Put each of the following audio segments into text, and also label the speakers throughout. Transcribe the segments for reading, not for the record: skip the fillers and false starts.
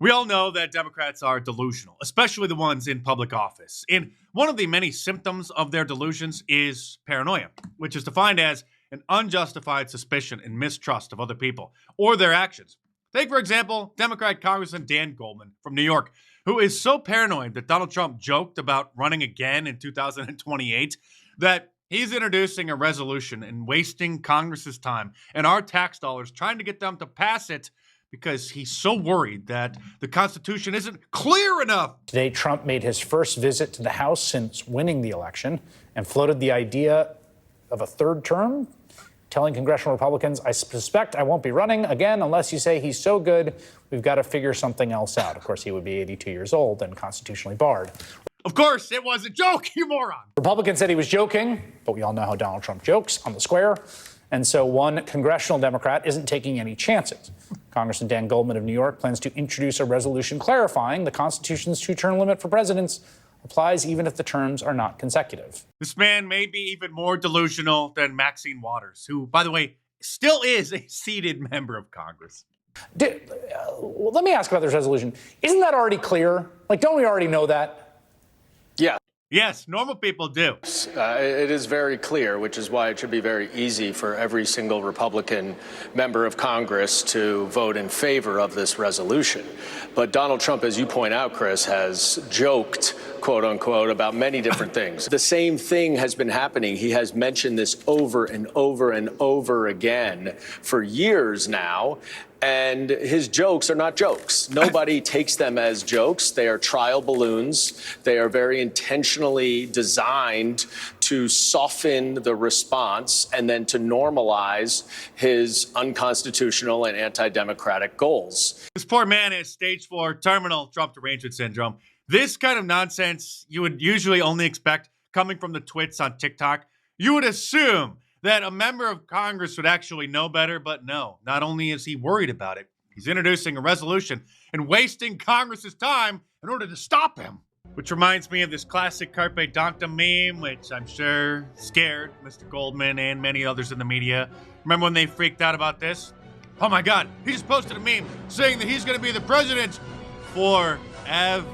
Speaker 1: We all know that Democrats are delusional, especially the ones in public office. And one of the many symptoms of their delusions is paranoia, which is defined as an unjustified suspicion and mistrust of other people or their actions. Take, for example, Democrat Congressman Dan Goldman from New York, who is so paranoid that Donald Trump joked about running again in 2028 that he's introducing a resolution and wasting Congress's time and our tax dollars trying to get them to pass it because he's so worried that the Constitution isn't clear enough.
Speaker 2: Today, Trump made his first visit to the House since winning the election and floated the idea of a third term, telling congressional Republicans, I suspect I won't be running again unless you say he's so good, we've got to figure something else out. Of course, he would be 82 years old and constitutionally barred.
Speaker 1: Of course, it was a joke, you moron.
Speaker 2: Republicans said he was joking, but we all know how Donald Trump jokes on the square. And so one congressional Democrat isn't taking any chances. Congressman Dan Goldman of New York plans to introduce a resolution clarifying the Constitution's two-term limit for presidents applies even if the terms are not consecutive.
Speaker 1: This man may be even more delusional than Maxine Waters, who, by the way, still is a seated member of Congress.
Speaker 2: Let me ask about this resolution. Isn't that already clear? Like, don't we already know that?
Speaker 3: Yeah.
Speaker 1: Yes, normal people do.
Speaker 3: It is very clear, which is why it should be very easy for every single Republican member of Congress to vote in favor of this resolution. But Donald Trump, as you point out, Chris, has joked, quote unquote, about many different things. The same thing has been happening. He has mentioned this over and over and over again for years now. And his jokes are not jokes. Nobody takes them as jokes. They are trial balloons. They are very intentionally designed to soften the response and then to normalize his unconstitutional and anti-democratic goals.
Speaker 1: This poor man has stage 4 terminal Trump derangement syndrome. This kind of nonsense you would usually only expect coming from the twits on TikTok. You would assume that a member of Congress would actually know better, but no, not only is he worried about it, he's introducing a resolution and wasting Congress's time in order to stop him. Which reminds me of this classic Carpe Diem meme, which I'm sure scared Mr. Goldman and many others in the media. Remember when they freaked out about this? Oh my God, he just posted a meme saying that he's going to be the president forever.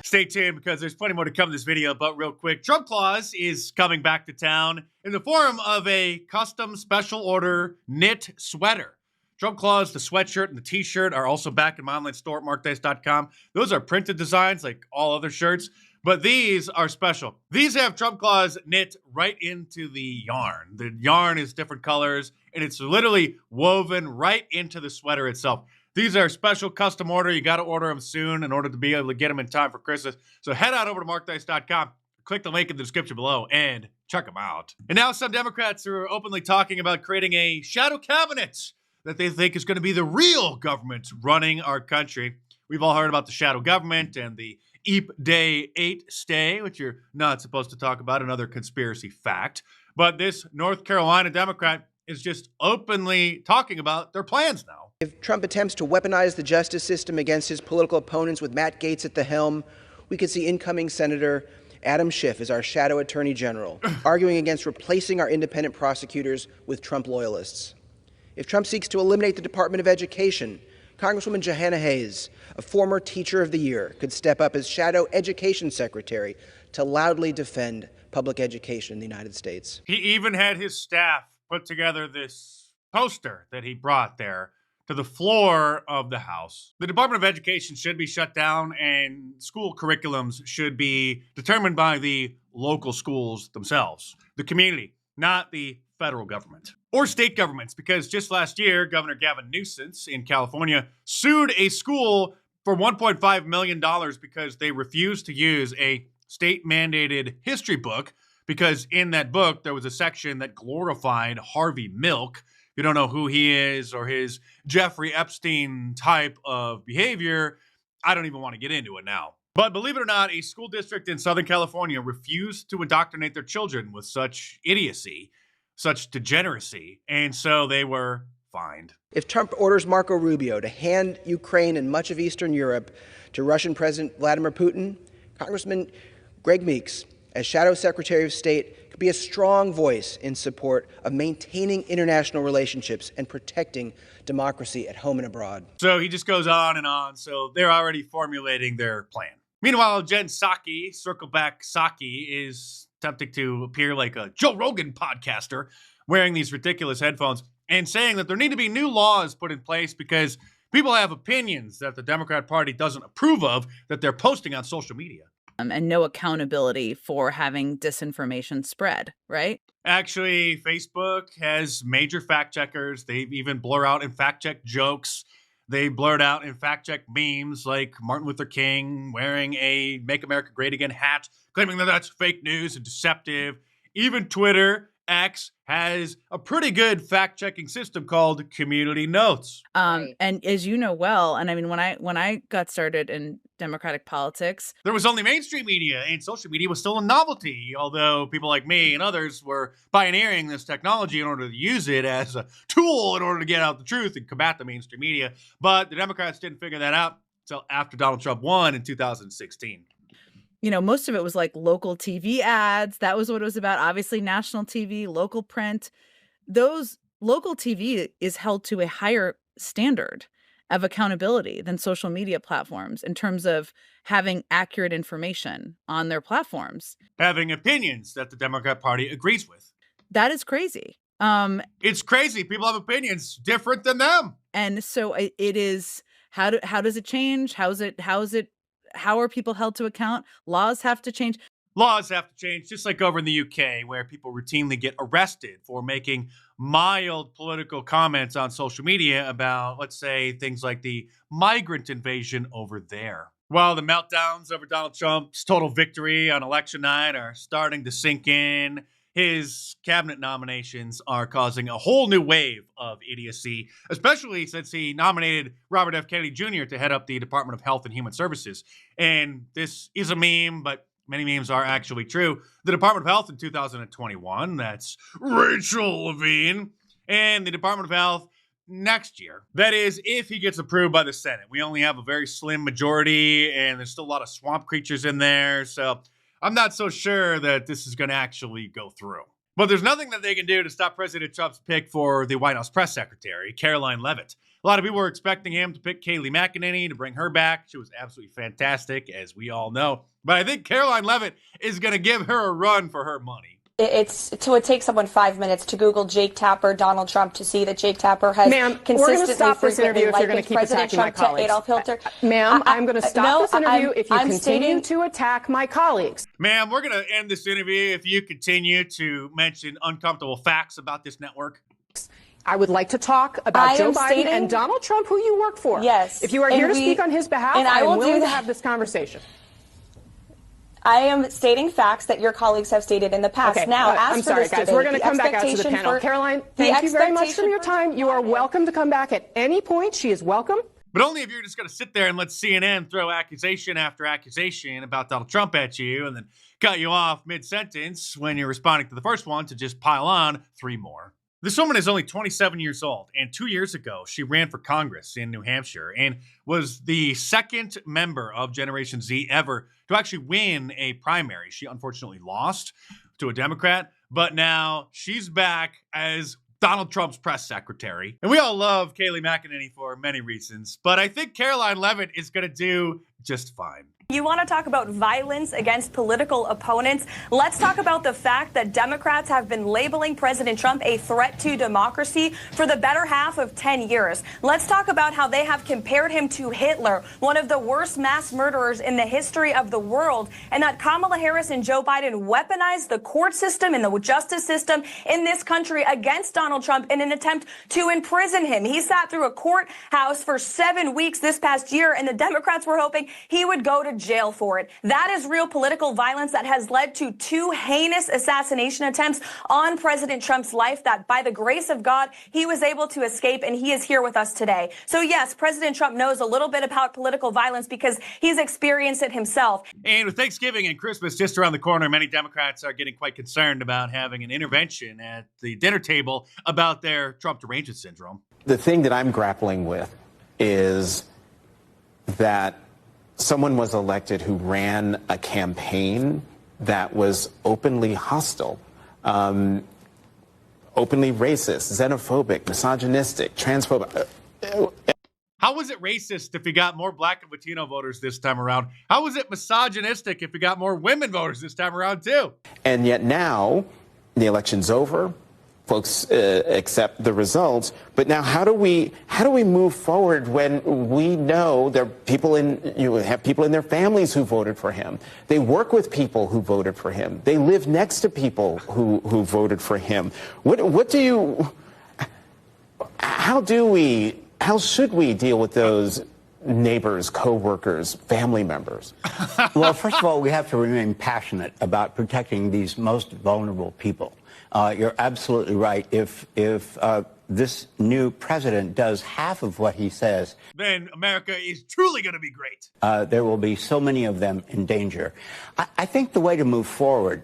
Speaker 1: Stay tuned because there's plenty more to come in this video, but real quick, Trump Claus is coming back to town in the form of a custom special order knit sweater. Trump Claus, the sweatshirt, and the t-shirt are also back in my online store at markdice.com. Those are printed designs like all other shirts, but these are special. These have Trump Claus knit right into the yarn. The yarn is different colors, and it's literally woven right into the sweater itself. These are special custom order. You got to order them soon in order to be able to get them in time for Christmas. So head on over to markdice.com, click the link in the description below, and check them out. And now some Democrats are openly talking about creating a shadow cabinet that they think is going to be the real government running our country. We've all heard about the shadow government and the Eep Day 8 stay, which you're not supposed to talk about, another conspiracy fact. But this North Carolina Democrat is just openly talking about their plans now.
Speaker 4: If Trump attempts to weaponize the justice system against his political opponents with Matt Gaetz at the helm, we could see incoming Senator Adam Schiff as our shadow attorney general, arguing against replacing our independent prosecutors with Trump loyalists. If Trump seeks to eliminate the Department of Education, Congresswoman Johanna Hayes, a former Teacher of the Year, could step up as shadow education secretary to loudly defend public education in the United States.
Speaker 1: He even had his staff put together this poster that he brought there to the floor of the House. The Department of Education should be shut down and school curriculums should be determined by the local schools themselves, the community, not the federal government or state governments, because just last year, Governor Gavin Newsom in California sued a school for $1.5 million because they refused to use a state-mandated history book because in that book, there was a section that glorified Harvey Milk. You don't know who he is or his Jeffrey Epstein type of behavior. I don't even want to get into it now. But believe it or not, a school district in Southern California refused to indoctrinate their children with such idiocy, such degeneracy, and so they were fined.
Speaker 4: If Trump orders Marco Rubio to hand Ukraine and much of Eastern Europe to Russian President Vladimir Putin, Congressman Greg Meeks as Shadow Secretary of State, could be a strong voice in support of maintaining international relationships and protecting democracy at home and abroad.
Speaker 1: So he just goes on and on. So they're already formulating their plan. Meanwhile, Jen Psaki, Circle Back Psaki, is attempting to appear like a Joe Rogan podcaster, wearing these ridiculous headphones and saying that there need to be new laws put in place because people have opinions that the Democrat Party doesn't approve of that they're posting on social media.
Speaker 5: And no accountability for having disinformation spread, right?
Speaker 1: Actually, Facebook has major fact checkers. They even blur out and fact check jokes. They blurred out and fact check memes like Martin Luther King wearing a Make America Great Again hat, claiming that that's fake news and deceptive. Even Twitter, X, has a pretty good fact-checking system called Community Notes.
Speaker 5: And as you know well, and I mean, when I got started in Democratic politics,
Speaker 1: there was only mainstream media, and social media was still a novelty, although people like me and others were pioneering this technology in order to use it as a tool in order to get out the truth and combat the mainstream media. But the Democrats didn't figure that out until after Donald Trump won in 2016.
Speaker 5: You know, most of it was like local TV ads. That was what it was about. Obviously, national TV, local print. Those local TV is held to a higher standard of accountability than social media platforms in terms of having accurate information on their platforms.
Speaker 1: Having opinions that the Democrat Party agrees with.
Speaker 5: That is crazy.
Speaker 1: It's crazy. People have opinions different than them.
Speaker 5: And so it is, how does it change? How are people held to account? Laws have to change.
Speaker 1: Laws have to change, just like over in the UK, where people routinely get arrested for making mild political comments on social media about, let's say, things like the migrant invasion over there. While the meltdowns over Donald Trump's total victory on election night are starting to sink in, his cabinet nominations are causing a whole new wave of idiocy, especially since he nominated Robert F. Kennedy Jr. to head up the Department of Health and Human Services. And this is a meme, but many memes are actually true. The Department of Health in 2021, that's Rachel Levine, and the Department of Health next year. That is, if he gets approved by the Senate. We only have a very slim majority, and there's still a lot of swamp creatures in there, so I'm not so sure that this is going to actually go through. But there's nothing that they can do to stop President Trump's pick for the White House press secretary, Caroline Leavitt. A lot of people were expecting him to pick Kayleigh McEnany to bring her back. She was absolutely fantastic, as we all know. But I think Caroline Leavitt is going to give her a run for her money.
Speaker 6: It takes someone 5 minutes to Google Jake Tapper, Donald Trump, to see that Jake Tapper has consistently
Speaker 7: stop this interview if you're going to keep
Speaker 6: President
Speaker 7: attacking
Speaker 6: Trump
Speaker 7: my
Speaker 6: to Adolf Hitler.
Speaker 7: Ma'am, I'm going to stop this interview if you continue
Speaker 6: stating
Speaker 7: to attack my colleagues.
Speaker 1: Ma'am, we're going to end this interview if you continue to mention uncomfortable facts about this network.
Speaker 7: I would like to talk about Joe Biden and Donald Trump, who you work for.
Speaker 6: Yes.
Speaker 7: If you are here to speak on his behalf, I am willing to have this conversation.
Speaker 6: I am stating facts that your colleagues have stated in the past.
Speaker 7: Okay.
Speaker 6: Now,
Speaker 7: I'm sorry, guys. We're going to come back out to the panel. Caroline, thank you very much for your time. You are welcome to come back at any point. She is welcome.
Speaker 1: But only if you're just going to sit there and let CNN throw accusation after accusation about Donald Trump at you and then cut you off mid-sentence when you're responding to the first one to just pile on 3 more. This woman is only 27 years old, and 2 years ago, she ran for Congress in New Hampshire and was the second member of Generation Z ever to actually win a primary. She unfortunately lost to a Democrat, but now she's back as Donald Trump's press secretary. And we all love Kayleigh McEnany for many reasons, but I think Caroline Leavitt is going to do just fine.
Speaker 8: You want to talk about violence against political opponents? Let's talk about the fact that Democrats have been labeling President Trump a threat to democracy for the better half of 10 years. Let's talk about how they have compared him to Hitler, one of the worst mass murderers in the history of the world, and that Kamala Harris and Joe Biden weaponized the court system and the justice system in this country against Donald Trump in an attempt to imprison him. He sat through a courthouse for 7 weeks this past year, and the Democrats were hoping he would go to jail for it. That is real political violence that has led to 2 heinous assassination attempts on President Trump's life that, by the grace of God, he was able to escape, and he is here with us today. So yes, President Trump knows a little bit about political violence because he's experienced it himself.
Speaker 1: And with Thanksgiving and Christmas just around the corner, many Democrats are getting quite concerned about having an intervention at the dinner table about their Trump derangement syndrome.
Speaker 9: The thing that I'm grappling with is that someone was elected who ran a campaign that was openly hostile, openly racist, xenophobic, misogynistic, transphobic.
Speaker 1: How was it racist if he got more black and Latino voters this time around? How was it misogynistic if he got more women voters this time around, too?
Speaker 9: And yet now the election's over. Folks accept the results, but now how do we move forward when we know there are people have people in their families who voted for him? They work with people who voted for him. They live next to people who voted for him. How should we deal with those neighbors, co-workers, family members?
Speaker 10: Well, first of all, we have to remain passionate about protecting these most vulnerable people. You're absolutely right. If this new president does half of what he says,
Speaker 1: then America is truly going to be great.
Speaker 10: There will be so many of them in danger. I think the way to move forward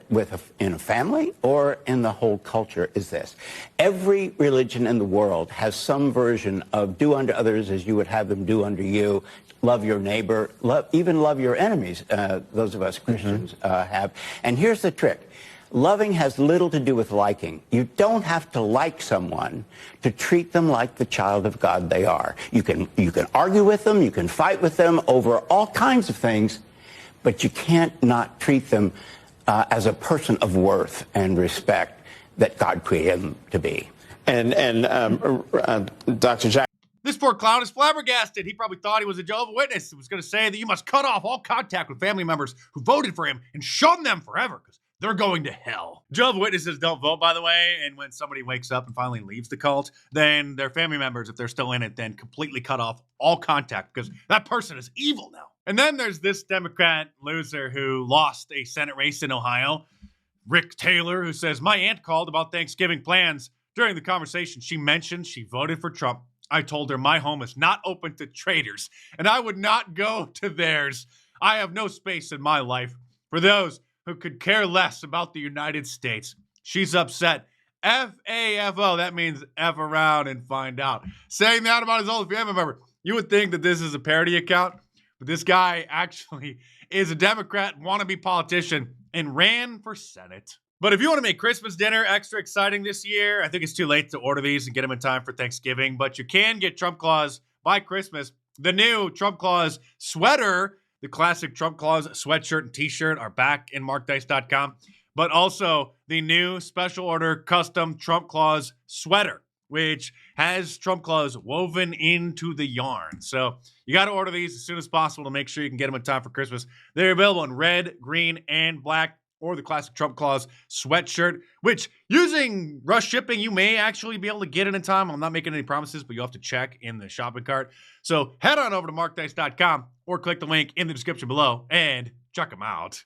Speaker 10: in a family or in the whole culture is this. Every religion in the world has some version of do unto others as you would have them do unto you. Love your neighbor, even love your enemies, those of us Christians have. And here's the trick. Loving has little to do with liking. You don't have to like someone to treat them like the child of God they are. You can argue with them, you can fight with them over all kinds of things, but you can't not treat them as a person of worth and respect that God created them to be.
Speaker 9: And Dr. Jack.
Speaker 1: This poor clown is flabbergasted. He probably thought he was a Jehovah's Witness. He was going to say that you must cut off all contact with family members who voted for him and shun them forever because they're going to hell. Jehovah's Witnesses don't vote, by the way, and when somebody wakes up and finally leaves the cult, then their family members, if they're still in it, then completely cut off all contact because that person is evil now. And then there's this Democrat loser who lost a Senate race in Ohio, Rick Taylor, who says, my aunt called about Thanksgiving plans. During the conversation, she mentioned she voted for Trump. I told her my home is not open to traitors, and I would not go to theirs. I have no space in my life for those who could care less about the United States. She's upset. F-A-F-O. That means F around and find out. Saying that about his old family member. You would think that this is a parody account, but this guy actually is a Democrat, wannabe politician, and ran for Senate. But if you want to make Christmas dinner extra exciting this year, I think it's too late to order these and get them in time for Thanksgiving, but you can get Trump Claus by Christmas. The new Trump Claus sweater, the classic Trump Claus sweatshirt and t-shirt are back in markdice.com, but also the new special order custom Trump Claus sweater, which has Trump Claus woven into the yarn. So you got to order these as soon as possible to make sure you can get them in time for Christmas. They're available in red, green, and black, or the classic Trump Claus sweatshirt, which using rush shipping, you may actually be able to get it in time. I'm not making any promises, but you have to check in the shopping cart. So head on over to markdice.com or click the link in the description below and check them out.